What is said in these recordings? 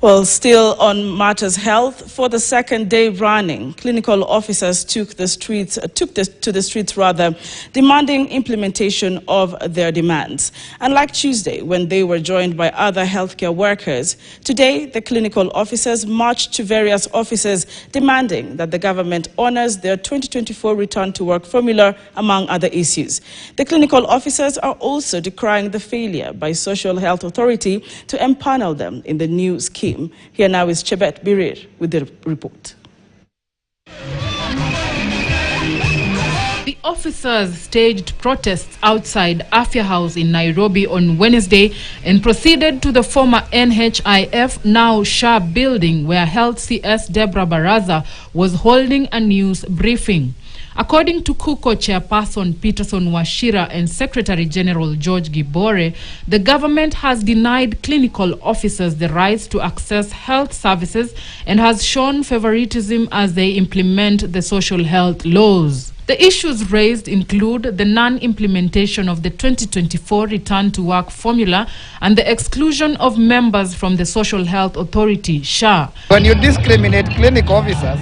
Well, still on matters health, for the second day running, clinical officers took to the streets, demanding implementation of their demands. Unlike Tuesday, when they were joined by other healthcare workers, today the clinical officers marched to various offices demanding that the government honors their 2024 return to work formula, among other issues. The clinical officers are also decrying the failure by Social Health Authority to empanel them in the new scheme. Here now is Chebet Birir with the report. The officers staged protests outside Afya House in Nairobi on Wednesday and proceeded to the former NHIF, now SHA building, where Health CS Deborah Baraza was holding a news briefing. According to KUKO chairperson Peterson Washira and Secretary General George Gibore, the government has denied clinical officers the rights to access health services and has shown favoritism as they implement the social health laws. The issues raised include the non-implementation of the 2024 Return to Work formula and the exclusion of members from the Social Health Authority, SHA. When you discriminate clinic officers,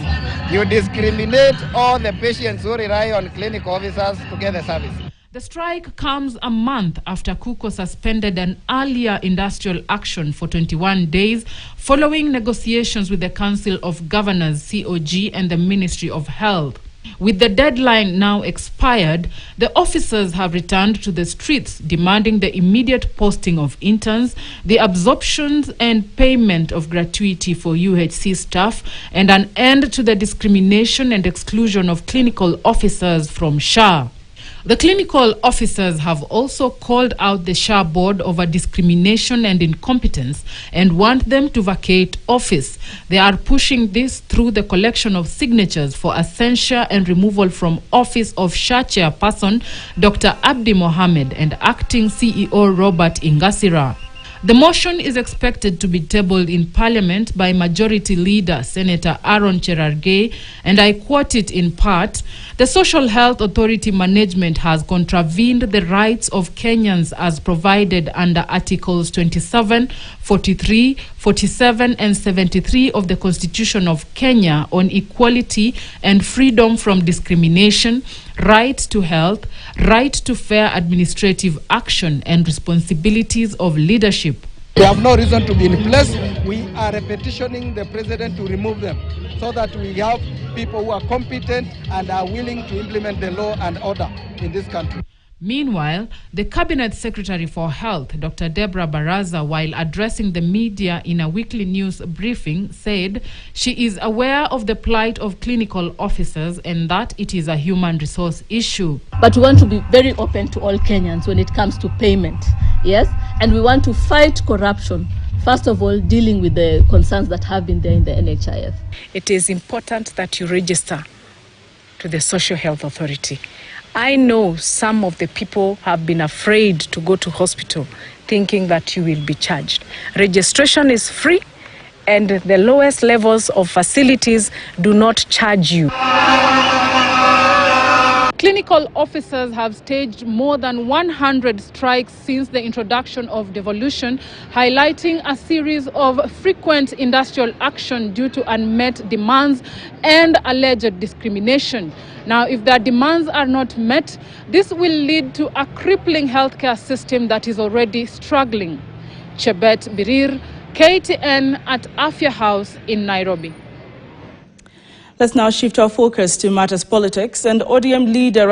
you discriminate all the patients who rely on clinic officers to get the service. The strike comes a month after KUKO suspended an earlier industrial action for 21 days following negotiations with the Council of Governors, COG, and the Ministry of Health. With the deadline now expired, the officers have returned to the streets demanding the immediate posting of interns, the absorption and payment of gratuity for UHC staff, and an end to the discrimination and exclusion of clinical officers from SHA. The clinical officers have also called out the SHA board over discrimination and incompetence and want them to vacate office. They are pushing this through the collection of signatures for a censure and removal from office of SHA chairperson Dr. Abdi Mohammed and acting CEO Robert Ingasira. The motion is expected to be tabled in Parliament by Majority Leader Senator Aaron Cherargei, and I quote it in part, "The Social Health Authority management has contravened the rights of Kenyans as provided under Articles 27, 43, 47 and 73 of the Constitution of Kenya on equality and freedom from discrimination, right to health, right to fair administrative action and responsibilities of leadership." We have no reason to be in place. We are petitioning the president to remove them so that we have people who are competent and are willing to implement the law and order in this country. Meanwhile, the Cabinet Secretary for Health, Dr. Deborah Baraza, while addressing the media in a weekly news briefing, said she is aware of the plight of clinical officers and that it is a human resource issue. But we want to be very open to all Kenyans when it comes to payment, yes? And we want to fight corruption, first of all, dealing with the concerns that have been there in the NHIF. It is important that you register to the Social Health Authority. I know some of the people have been afraid to go to hospital thinking that you will be charged. Registration is free and the lowest levels of facilities do not charge you. Clinical officers have staged more than 100 strikes since the introduction of devolution, highlighting a series of frequent industrial action due to unmet demands and alleged discrimination. Now, if their demands are not met, this will lead to a crippling healthcare system that is already struggling. Chebet Birir, KTN at Afya House in Nairobi. Let's now shift our focus to matters politics, and ODM leader